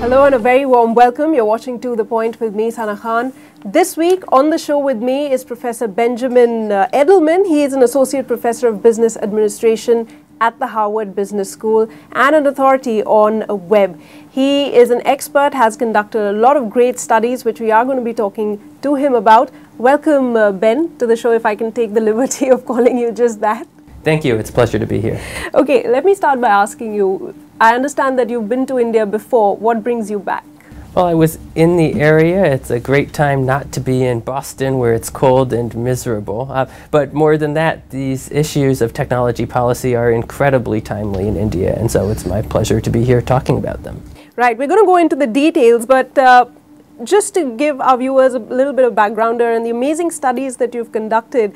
Hello and a very warm welcome. You're watching To The Point with me, Sana Khan. This week on the show with me is Professor Benjamin Edelman. He is an Associate Professor of Business Administration at the Harvard Business School and an authority on web. He is an expert, has conducted a lot of great studies, which we are going to be talking to him about. Welcome, Ben, to the show, if I can take the liberty of calling you just that. Thank you. It's a pleasure to be here. Okay, let me start by asking you, I understand that you've been to India before. What brings you back? Well, I was in the area. It's a great time not to be in Boston where it's cold and miserable. But more than that, these issues of technology policy are incredibly timely in India, and so it's my pleasure to be here talking about them. Right, we're going to go into the details, but just to give our viewers a little bit of backgrounder and the amazing studies that you've conducted,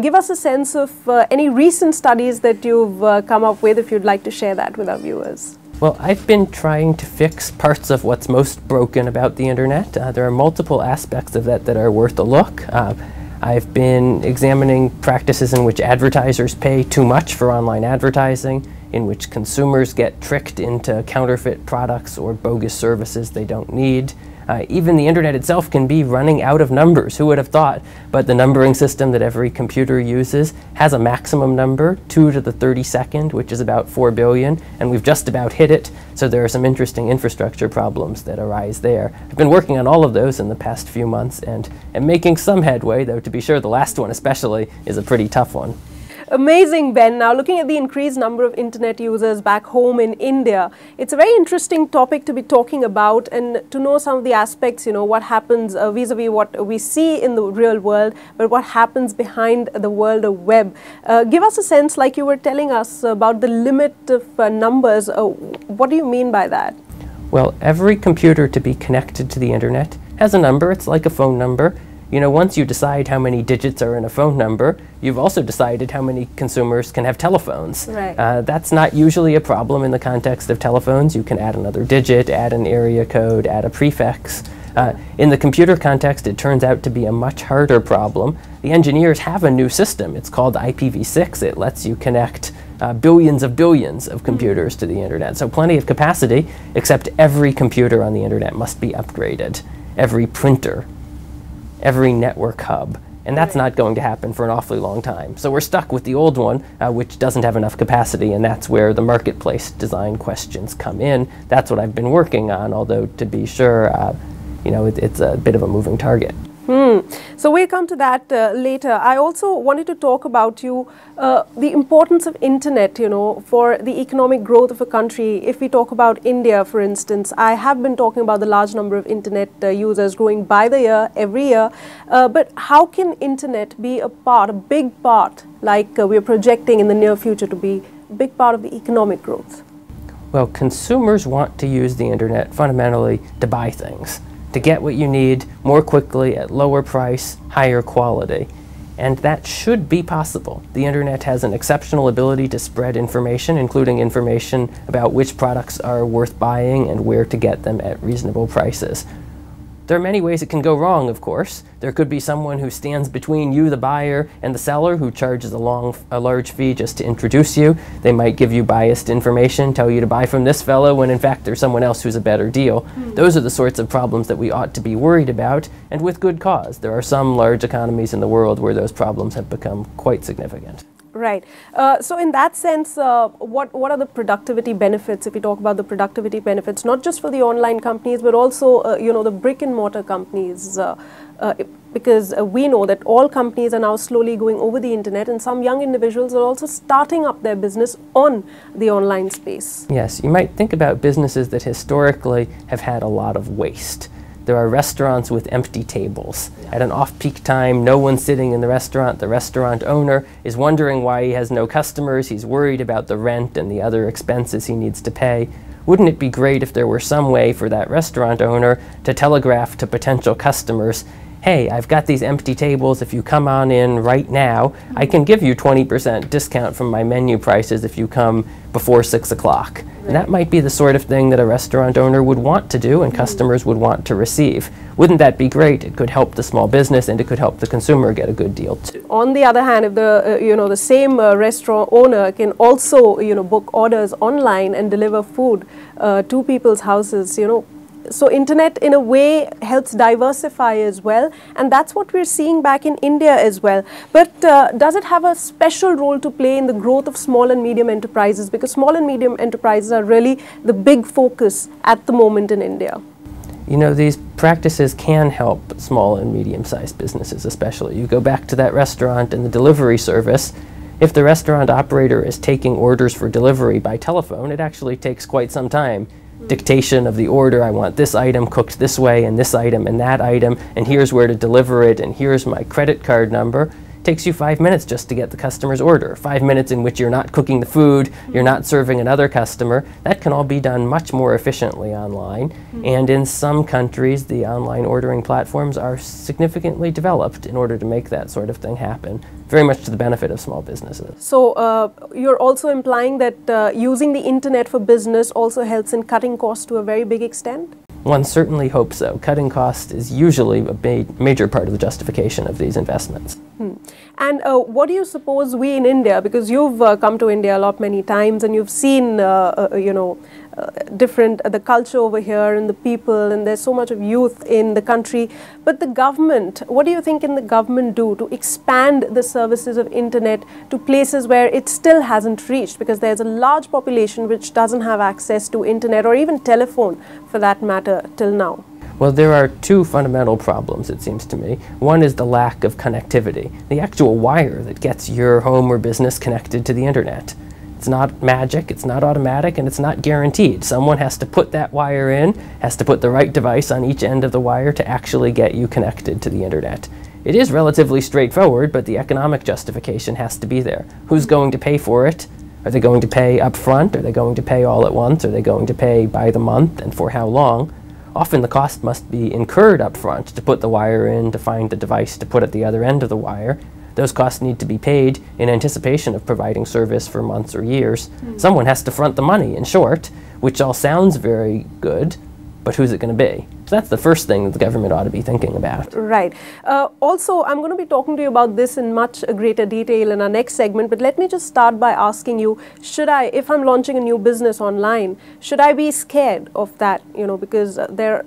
give us a sense of any recent studies that you've come up with, if you'd like to share that with our viewers. Well, I've been trying to fix parts of what's most broken about the internet. There are multiple aspects of that that are worth a look. I've been examining practices in which advertisers pay too much for online advertising, in which consumers get tricked into counterfeit products or bogus services they don't need. Even the internet itself can be running out of numbers. Who would have thought? But the numbering system that every computer uses has a maximum number, 2 to the 32nd, which is about 4 billion, and we've just about hit it. So there are some interesting infrastructure problems that arise there. I've been working on all of those in the past few months and am making some headway, though to be sure the last one especially is a pretty tough one. Amazing, Ben. Now, looking at the increased number of internet users back home in India, it's a very interesting topic to be talking about and to know some of the aspects, you know, what happens vis-a-vis what we see in the real world, but what happens behind the world of web. Give us a sense, like you were telling us, about the limit of numbers. What do you mean by that? Well, every computer to be connected to the internet has a number. It's like a phone number. You know, once you decide how many digits are in a phone number, you've also decided how many consumers can have telephones. Right. That's not usually a problem in the context of telephones. You can add another digit, add an area code, add a prefix. In the computer context, it turns out to be a much harder problem. The engineers have a new system. It's called IPv6. It lets you connect billions of computers to the internet. So plenty of capacity, except every computer on the internet must be upgraded. Every printer, every network hub, and that's not going to happen for an awfully long time. So we're stuck with the old one, which doesn't have enough capacity, and that's where the marketplace design questions come in. That's what I've been working on, although to be sure, you know, it's a bit of a moving target. So we'll come to that later. I also wanted to talk about the importance of internet, you know, for the economic growth of a country. If we talk about India, for instance, I have been talking about the large number of internet users growing by the year, every year. But how can internet be a big part, like we're projecting in the near future to be a big part of the economic growth? Well, consumers want to use the internet fundamentally to buy things, to get what you need more quickly at lower price, higher quality. And that should be possible. The internet has an exceptional ability to spread information, including information about which products are worth buying and where to get them at reasonable prices. There are many ways it can go wrong, of course. There could be someone who stands between you, the buyer, and the seller, who charges a large fee just to introduce you. They might give you biased information, tell you to buy from this fellow, when in fact there's someone else who's a better deal. Those are the sorts of problems that we ought to be worried about, and with good cause. There are some large economies in the world where those problems have become quite significant. Right. So in that sense, what are the productivity benefits, if we talk about the productivity benefits, not just for the online companies, but also, you know, the brick and mortar companies, because we know that all companies are now slowly going over the internet, and some young individuals are also starting up their business on the online space. Yes, you might think about businesses that historically have had a lot of waste. There are restaurants with empty tables. At an off-peak time, no one's sitting in the restaurant. The restaurant owner is wondering why he has no customers. He's worried about the rent and the other expenses he needs to pay. Wouldn't it be great if there were some way for that restaurant owner to telegraph to potential customers, hey, I've got these empty tables. If you come on in right now, I can give you 20% discount from my menu prices if you come before 6 o'clock. And that might be the sort of thing that a restaurant owner would want to do and customers would want to receive. Wouldn't that be great? It could help the small business and it could help the consumer get a good deal too. On the other hand, if the same restaurant owner can also book orders online and deliver food to people's houses, So internet in a way helps diversify as well, and that's what we're seeing back in India as well. But does it have a special role to play in the growth of small and medium enterprises? Because small and medium enterprises are really the big focus at the moment in India. You know, these practices can help small and medium-sized businesses especially. You go back to that restaurant and the delivery service. If the restaurant operator is taking orders for delivery by telephone, it actually takes quite some time. Dictation of the order, I want this item cooked this way and this item and that item, and here's where to deliver it, and here's my credit card number. Takes you 5 minutes just to get the customer's order. 5 minutes in which you're not cooking the food, you're not serving another customer. That can all be done much more efficiently online. And in some countries, the online ordering platforms are significantly developed in order to make that sort of thing happen, very much to the benefit of small businesses. So you're also implying that using the internet for business also helps in cutting costs to a very big extent? One certainly hopes so. Cutting cost is usually a major part of the justification of these investments. And what do you suppose we in India, because you've come to India a lot many times and you've seen, the culture over here and the people, and there's so much of youth in the country. But the government, what do you think can the government do to expand the services of internet to places where it still hasn't reached? Because there's a large population which doesn't have access to internet or even telephone for that matter till now. Well, there are two fundamental problems, it seems to me. One is the lack of connectivity, the actual wire that gets your home or business connected to the internet. It's not magic, it's not automatic, and it's not guaranteed. Someone has to put that wire in, has to put the right device on each end of the wire to actually get you connected to the internet. It is relatively straightforward, but the economic justification has to be there. Who's going to pay for it? Are they going to pay up front? Are they going to pay all at once? Are they going to pay by the month, and for how long? Often the cost must be incurred up front to put the wire in, to find the device to put at the other end of the wire. Those costs need to be paid in anticipation of providing service for months or years. Someone has to front the money, in short, which all sounds very good, but who's it going to be? So that's the first thing that the government ought to be thinking about. Right. Also, I'm going to be talking to you about this in much greater detail in our next segment, but let me just start by asking you, should I, if I'm launching a new business online, should I be scared of that? You know, because there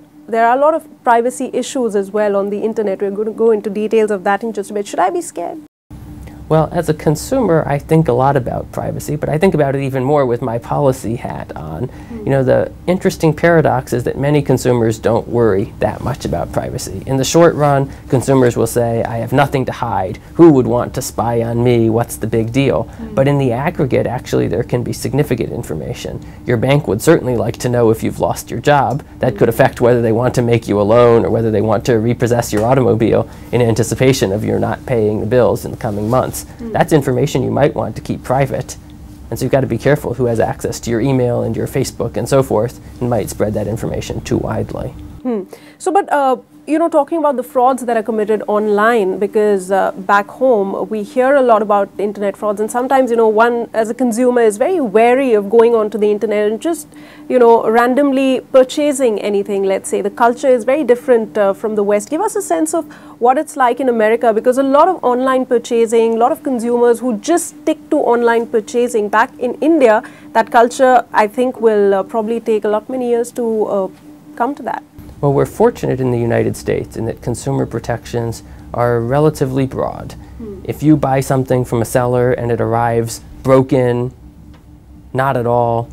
are a lot of privacy issues as well on the internet. We're going to go into details of that in just a bit. Should I be scared? Well, as a consumer, I think a lot about privacy, but I think about it even more with my policy hat on. You know, the interesting paradox is that many consumers don't worry that much about privacy. In the short run, consumers will say, I have nothing to hide. Who would want to spy on me? What's the big deal? But in the aggregate, actually, there can be significant information. Your bank would certainly like to know if you've lost your job. That could affect whether they want to make you a loan or whether they want to repossess your automobile in anticipation of your not paying the bills in the coming months. That's information you might want to keep private. And so you've got to be careful who has access to your email and your Facebook and so forth, and might spread that information too widely. So, but you know, talking about the frauds that are committed online, because back home we hear a lot about internet frauds, and sometimes, you know, one as a consumer is very wary of going onto the internet and just, you know, randomly purchasing anything. Let's say the culture is very different from the West. Give us a sense of what it's like in America, because a lot of online purchasing, a lot of consumers who just stick to online purchasing. Back in India, that culture, I think, will probably take a lot many years to come to that. Well, we're fortunate in the United States in that consumer protections are relatively broad. If you buy something from a seller and it arrives broken, not at all,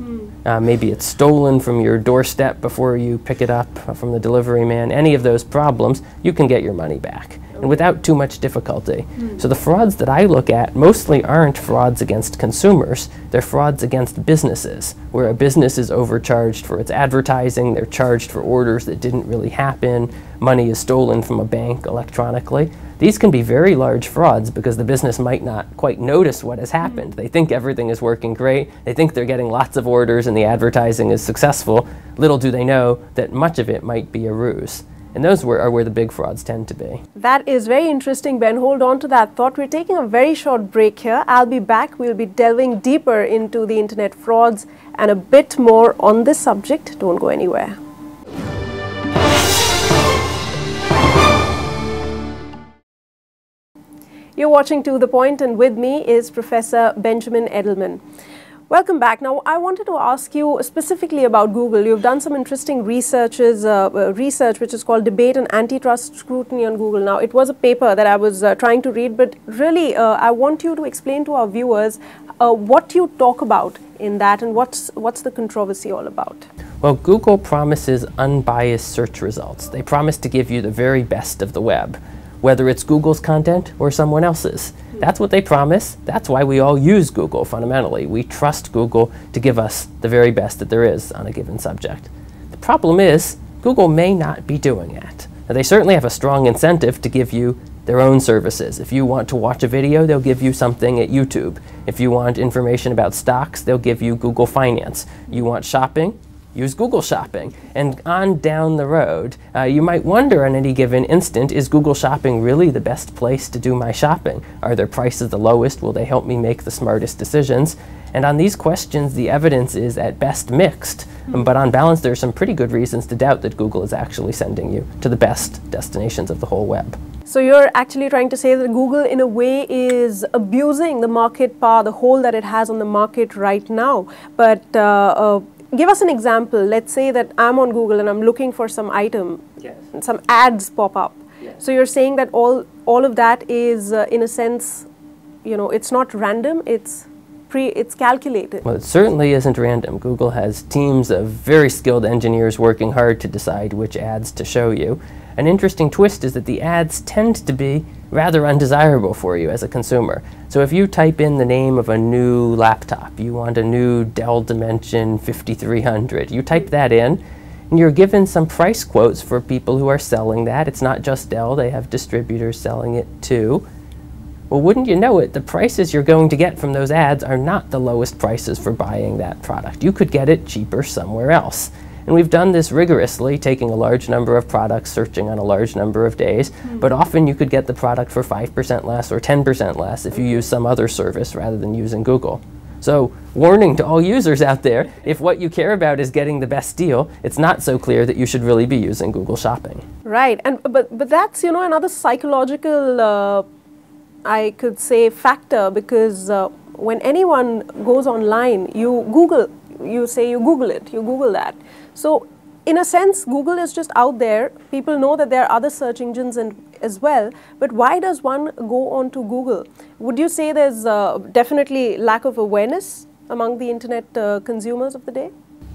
maybe it's stolen from your doorstep before you pick it up from the delivery man, any of those problems, you can get your money back, and without too much difficulty. So the frauds that I look at mostly aren't frauds against consumers, they're frauds against businesses, where a business is overcharged for its advertising, they're charged for orders that didn't really happen, money is stolen from a bank electronically. These can be very large frauds because the business might not quite notice what has happened. They think everything is working great, they think they're getting lots of orders and the advertising is successful. Little do they know that much of it might be a ruse. And those are where the big frauds tend to be. That is very interesting, Ben. Hold on to that thought. We're taking a very short break here. I'll be back. We'll be delving deeper into the internet frauds and a bit more on this subject. Don't go anywhere. You're watching To The Point, and with me is Professor Benjamin Edelman. Welcome back. Now, I wanted to ask you specifically about Google. You've done some interesting research which is called Debate and Antitrust Scrutiny on Google. Now, it was a paper that I was trying to read, but really, I want you to explain to our viewers what you talk about in that and what's the controversy all about. Well, Google promises unbiased search results. They promise to give you the very best of the web, whether it's Google's content or someone else's. That's what they promise. That's why we all use Google fundamentally. We trust Google to give us the very best that there is on a given subject. The problem is, Google may not be doing that. Now, they certainly have a strong incentive to give you their own services. If you want to watch a video, they'll give you something at YouTube. If you want information about stocks, they'll give you Google Finance. You want shopping? Use Google Shopping. And on down the road, you might wonder on any given instant, is Google Shopping really the best place to do my shopping? Are their prices the lowest? Will they help me make the smartest decisions? And on these questions, the evidence is at best mixed. But on balance, there are some pretty good reasons to doubt that Google is actually sending you to the best destinations of the whole web. So you're actually trying to say that Google, in a way, is abusing the market power, the hold that it has on the market right now. But give us an example. Let's say that I'm on Google and I'm looking for some item, Yes. and some ads pop up. Yes. So you're saying that all of that is, in a sense, it's not random, it's calculated. Well, it certainly isn't random. Google has teams of very skilled engineers working hard to decide which ads to show you. An interesting twist is that the ads tend to be rather undesirable for you as a consumer. So if you type in the name of a new laptop, you want a new Dell Dimension 5300, you type that in, and you're given some price quotes for people who are selling that. It's not just Dell, they have distributors selling it too. Well, wouldn't you know it, the prices you're going to get from those ads are not the lowest prices for buying that product. You could get it cheaper somewhere else. And we've done this rigorously, taking a large number of products, searching on a large number of days, but often you could get the product for 5% less or 10% less if you use some other service rather than using Google. So, warning to all users out there, if what you care about is getting the best deal, it's not so clear that you should really be using Google Shopping. Right, but that's, another psychological, I could say, factor, because when anyone goes online, you Google that. So, in a sense, Google is just out there. People know that there are other search engines as well. But why does one go on to Google? Would you say there's definitely lack of awareness among the internet consumers of the day?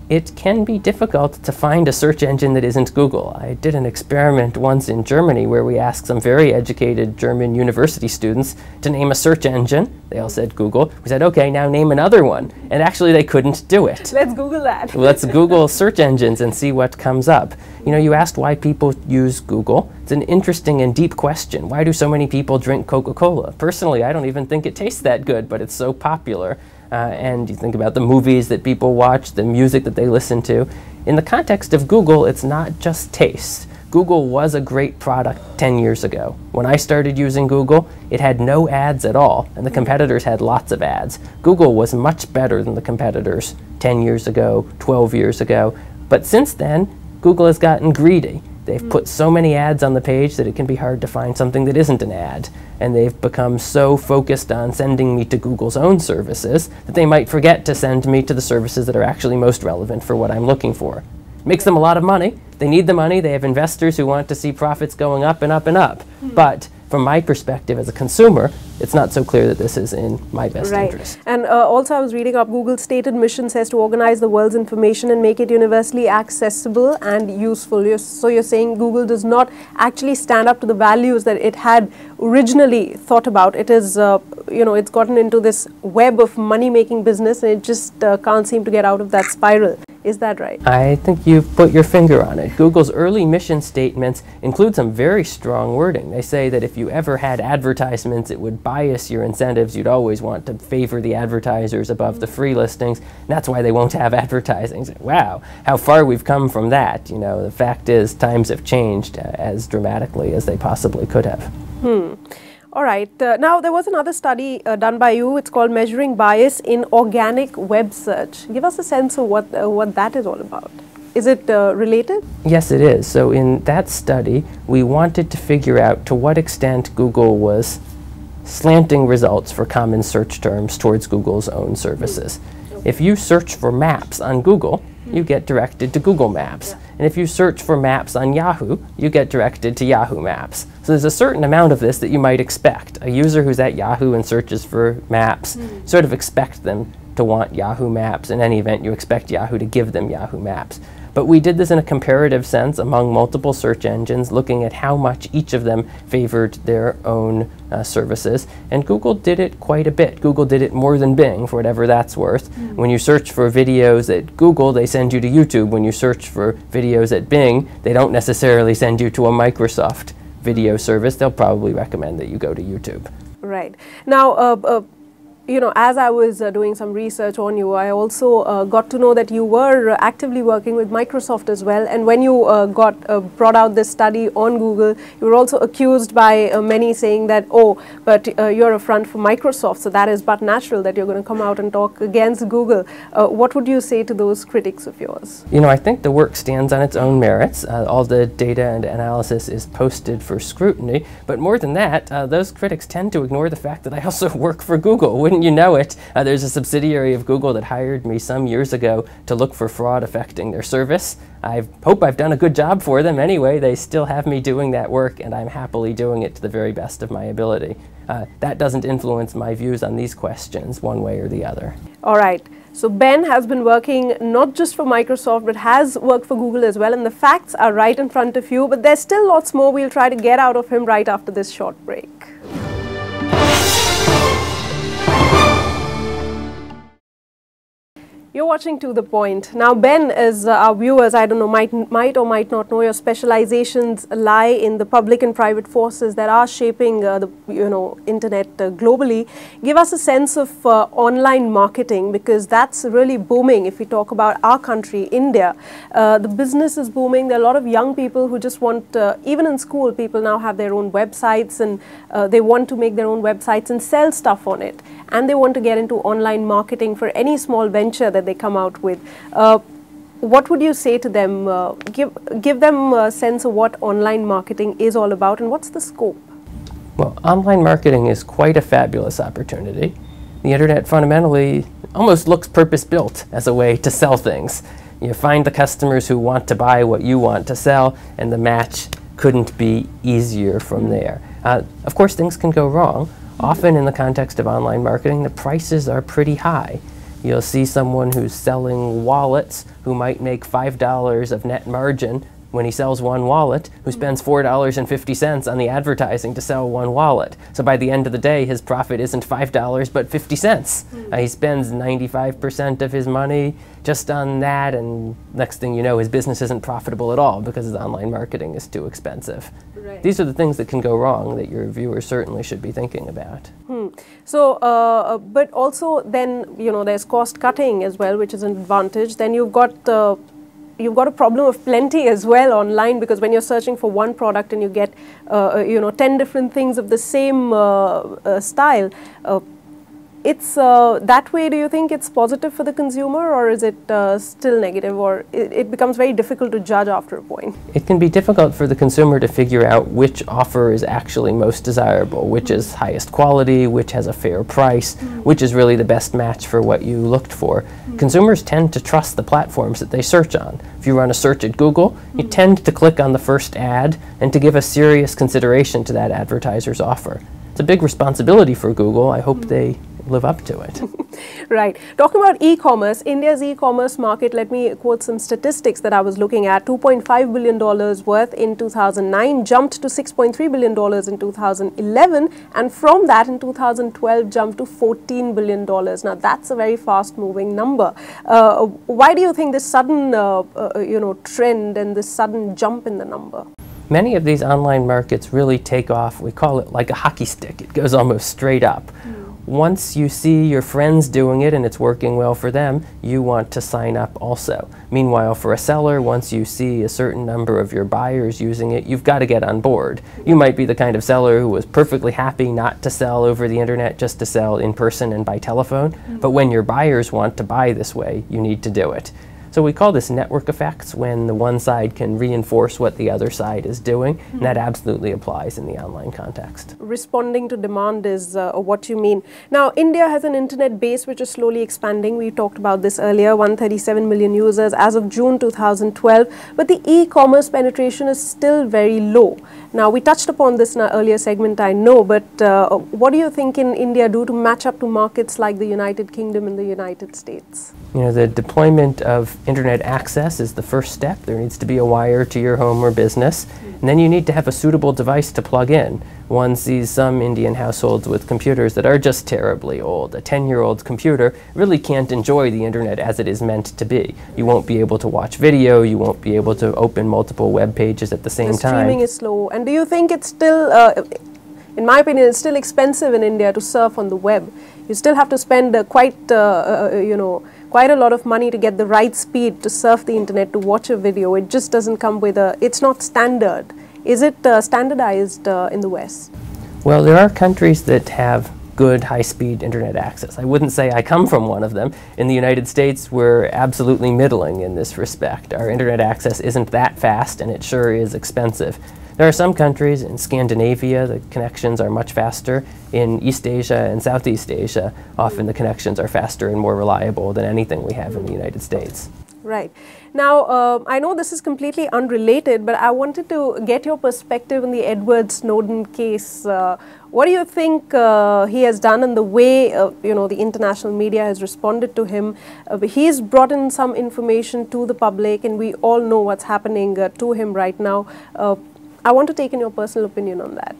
It can be difficult to find a search engine that isn't Google. I did an experiment once in Germany where we asked some very educated German university students to name a search engine. They all said Google. We said, okay, now name another one. And actually they couldn't do it. Let's Google that. Let's Google search engines and see what comes up. You asked why people use Google. It's an interesting and deep question. Why do so many people drink Coca-Cola? Personally, I don't even think it tastes that good, but it's so popular. And you think about the movies that people watch, the music that they listen to. In the context of Google, it's not just taste. Google was a great product 10 years ago. When I started using Google, it had no ads at all, and the competitors had lots of ads. Google was much better than the competitors 10 years ago, 12 years ago. But since then, Google has gotten greedy. They've put so many ads on the page that it can be hard to find something that isn't an ad. And they've become so focused on sending me to Google's own services that they might forget to send me to the services that are actually most relevant for what I'm looking for. It makes them a lot of money. They need the money. They have investors who want to see profits going up and up and up. But from my perspective as a consumer, it's not so clear that this is in my best interest. And also I was reading up, Google's stated mission says to organize the world's information and make it universally accessible and useful. So you're saying Google does not actually stand up to the values that it had originally thought about. It is, it's gotten into this web of money-making business and it just can't seem to get out of that spiral. Is that right? I think you've put your finger on it. Google's early mission statements include some very strong wording. They say that if you ever had advertisements, it would bias your incentives. You'd always want to favor the advertisers above the free listings. And that's why they won't have advertising. Wow, how far we've come from that. The fact is, times have changed as dramatically as they possibly could have. All right. Now, there was another study done by you. It's called Measuring Bias in Organic Web Search. Give us a sense of what that is all about. Is it related? Yes, it is. So in that study, we wanted to figure out to what extent Google was slanting results for common search terms towards Google's own services. If you search for maps on Google, you get directed to Google Maps. And if you search for maps on Yahoo, you get directed to Yahoo Maps. So there's a certain amount of this that you might expect. A user who's at Yahoo and searches for maps, sort of expect them to want Yahoo Maps. In any event, you expect Yahoo to give them Yahoo Maps. But we did this in a comparative sense among multiple search engines, looking at how much each of them favored their own services. And Google did it quite a bit. Google did it more than Bing, for whatever that's worth. When you search for videos at Google, they send you to YouTube. When you search for videos at Bing, they don't necessarily send you to a Microsoft video service. They'll probably recommend that you go to YouTube. Right. Now, you know, as I was doing some research on you, I also got to know that you were actively working with Microsoft as well. And when you brought out this study on Google, you were also accused by many saying that, oh, but you're a front for Microsoft, so that is but natural that you're going to come out and talk against Google. What would you say to those critics of yours? You know, I think the work stands on its own merits. All the data and analysis is posted for scrutiny. But more than that, those critics tend to ignore the fact that I also work for Google. Wouldn't you know it? There's a subsidiary of Google that hired me some years ago to look for fraud affecting their service. I hope I've done a good job for them anyway. They still have me doing that work, and I'm happily doing it to the very best of my ability. That doesn't influence my views on these questions one way or the other. All right. So Ben has been working not just for Microsoft, but has worked for Google as well. And the facts are right in front of you, but there's still lots more we'll try to get out of him right after this short break. You're watching To The Point. Now, Ben, as our viewers, I don't know, might or might not know, your specializations lie in the public and private forces that are shaping the internet globally. Give us a sense of online marketing, because that's really booming. If we talk about our country, India, the business is booming. There are a lot of young people who just want, even in school, people now have their own websites, and they want to make their own websites and sell stuff on it. And they want to get into online marketing for any small venture that they come out with. What would you say to them? Give them a sense of what online marketing is all about, and what's the scope? Well, online marketing is quite a fabulous opportunity. The internet fundamentally almost looks purpose-built as a way to sell things. You find the customers who want to buy what you want to sell, and the match couldn't be easier from there. Of course, things can go wrong. Often in the context of online marketing, the prices are pretty high. You'll see someone who's selling wallets who might make $5 of net margin when he sells one wallet, who spends $4.50 on the advertising to sell one wallet. So by the end of the day, his profit isn't $5, but 50 cents. He spends 95% of his money just on that, and next thing you know, his business isn't profitable at all because his online marketing is too expensive. Right. These are the things that can go wrong that your viewers certainly should be thinking about. So, but also then, there's cost cutting as well, which is an advantage. Then you've got a problem of plenty as well online, because when you're searching for one product and you get 10 different things of the same style, it's that way. Do you think it's positive for the consumer, or is it still negative, or it becomes very difficult to judge after a point? It can be difficult for the consumer to figure out which offer is actually most desirable, which is highest quality, which has a fair price, which is really the best match for what you looked for. Consumers tend to trust the platforms that they search on. If you run a search at Google, you tend to click on the first ad and to give a serious consideration to that advertiser's offer. It's a big responsibility for Google. I hope they live up to it. Right. Talking about e-commerce, India's e-commerce market, let me quote some statistics that I was looking at. $2.5 billion worth in 2009, jumped to $6.3 billion in 2011, and from that in 2012 jumped to $14 billion. Now that's a very fast moving number. Why do you think this sudden trend and this sudden jump in the number? Many of these online markets really take off. We call it like a hockey stick. It goes almost straight up. Once you see your friends doing it and it's working well for them, you want to sign up also. Meanwhile, for a seller, once you see a certain number of your buyers using it, you've got to get on board. You might be the kind of seller who was perfectly happy not to sell over the internet, just to sell in person and by telephone. But when your buyers want to buy this way, you need to do it. So we call this network effects, when the one side can reinforce what the other side is doing, and that absolutely applies in the online context. Responding to demand is what you mean. Now, India has an internet base which is slowly expanding. We talked about this earlier, 137 million users as of June 2012, but the e-commerce penetration is still very low. Now, we touched upon this in our earlier segment, I know, but what do you think in India do to match up to markets like the United Kingdom and the United States? You know, the deployment of internet access is the first step. There needs to be a wire to your home or business, and then you need to have a suitable device to plug in. One sees some Indian households with computers that are just terribly old. A 10-year-old computer really can't enjoy the internet as it is meant to be. You won't be able to watch video, you won't be able to open multiple web pages at the same time. The streaming is slow. And do you think it's still, in my opinion, it's still expensive in India to surf on the web? You still have to spend quite a lot of money to get the right speed to surf the internet, to watch a video. It just doesn't come with it's not standard. Is it standardized in the West? Well, there are countries that have good high-speed internet access. I wouldn't say I come from one of them. In the United States, we're absolutely middling in this respect. Our internet access isn't that fast, and it sure is expensive. There are some countries in Scandinavia, the connections are much faster. In East Asia and Southeast Asia, often the connections are faster and more reliable than anything we have in the United States. Right. Now, I know this is completely unrelated, but I wanted to get your perspective on the Edward Snowden case. What do you think he has done, and the way the international media has responded to him? He's brought in some information to the public, and we all know what's happening to him right now. I want to take in your personal opinion on that.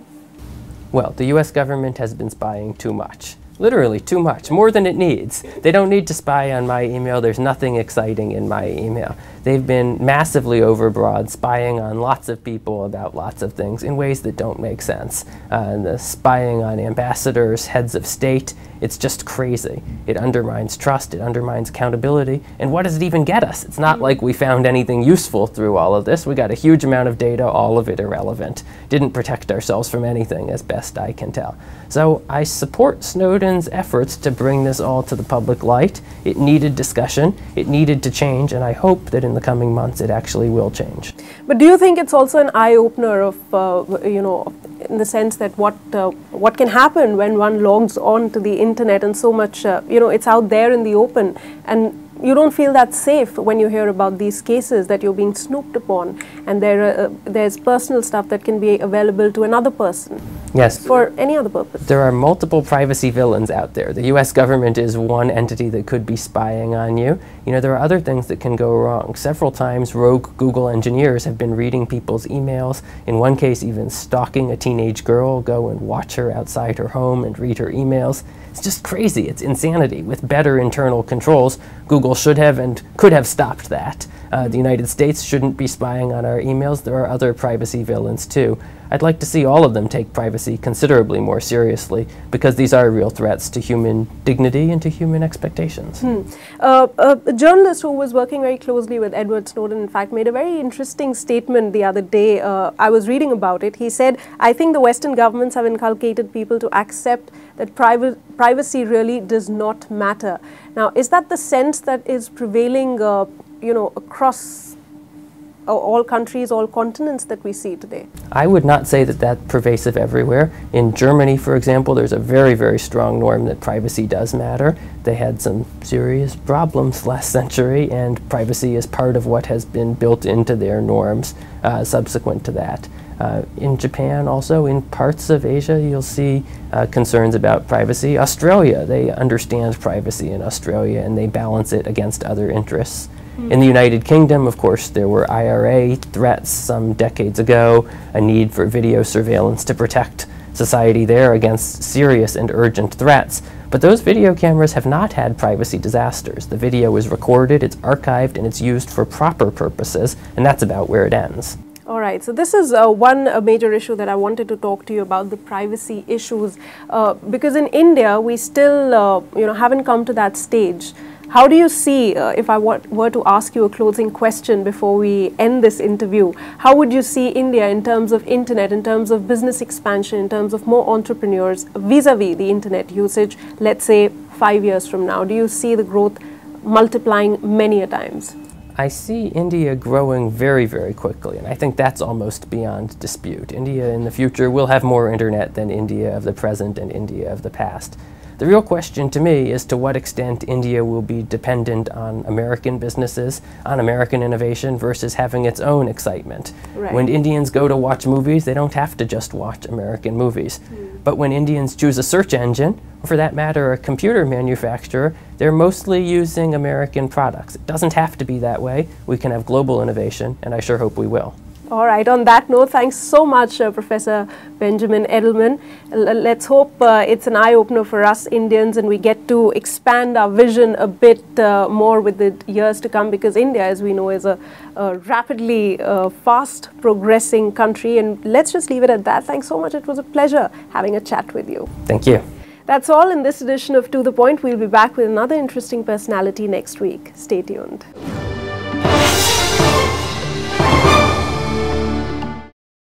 Well, the US government has been spying too much. Literally too much, more than it needs. They don't need to spy on my email. There's nothing exciting in my email. They've been massively overbroad, spying on lots of people about lots of things in ways that don't make sense. The spying on ambassadors, heads of state, it's just crazy. It undermines trust, it undermines accountability, and what does it even get us? It's not like we found anything useful through all of this. We got a huge amount of data, all of it irrelevant. Didn't protect ourselves from anything, as best I can tell. So I support Snowden's efforts to bring this all to the public light. It needed discussion, it needed to change, and I hope that in the coming months it actually will change. But do you think it's also an eye-opener of, in the sense that what can happen when one logs on to the internet and so much, it's out there in the open, and you don't feel that safe when you hear about these cases that you're being snooped upon, and there's personal stuff that can be available to another person. Yes. For any other purpose. There are multiple privacy villains out there. The US government is one entity that could be spying on you. You know, there are other things that can go wrong. Several times rogue Google engineers have been reading people's emails, in one case even stalking a teenage girl, go and watch her outside her home and read her emails. It's just crazy, it's insanity. With better internal controls, Google should have and could have stopped that. The United States shouldn't be spying on our emails. There are other privacy villains too. I'd like to see all of them take privacy considerably more seriously, because these are real threats to human dignity and to human expectations. A journalist who was working very closely with Edward Snowden, in fact, made a very interesting statement the other day. I was reading about it. He said, "I think the Western governments have inculcated people to accept that privacy really does not matter." Now, is that the sense that is prevailing, across all countries, all continents that we see today? I would not say that that's pervasive everywhere. In Germany, for example, there's a very, very strong norm that privacy does matter. They had some serious problems last century, and privacy is part of what has been built into their norms subsequent to that. In Japan also, in parts of Asia, you'll see concerns about privacy. Australia, they understand privacy in Australia, and they balance it against other interests. In the United Kingdom, of course, there were IRA threats some decades ago, a need for video surveillance to protect society there against serious and urgent threats. But those video cameras have not had privacy disasters. The video is recorded, it's archived, and it's used for proper purposes, and that's about where it ends. All right, so this is one major issue that I wanted to talk to you about, the privacy issues, because in India we still haven't come to that stage. How do you see, if I were to ask you a closing question before we end this interview, how would you see India in terms of internet, in terms of business expansion, in terms of more entrepreneurs vis-a-vis the internet usage, let's say 5 years from now? Do you see the growth multiplying many a times? I see India growing very, very quickly, and I think that's almost beyond dispute. India in the future will have more internet than India of the present and India of the past. The real question to me is to what extent India will be dependent on American businesses, on American innovation, versus having its own excitement. Right. When Indians go to watch movies, they don't have to just watch American movies. But when Indians choose a search engine, or for that matter a computer manufacturer, they're mostly using American products. It doesn't have to be that way. We can have global innovation, and I sure hope we will. All right, on that note, thanks so much, Professor Benjamin Edelman. Let's hope it's an eye-opener for us Indians and we get to expand our vision a bit more with the years to come, because India, as we know, is a rapidly fast progressing country. And let's just leave it at that. Thanks so much. It was a pleasure having a chat with you. Thank you. That's all in this edition of To The Point. We'll be back with another interesting personality next week. Stay tuned.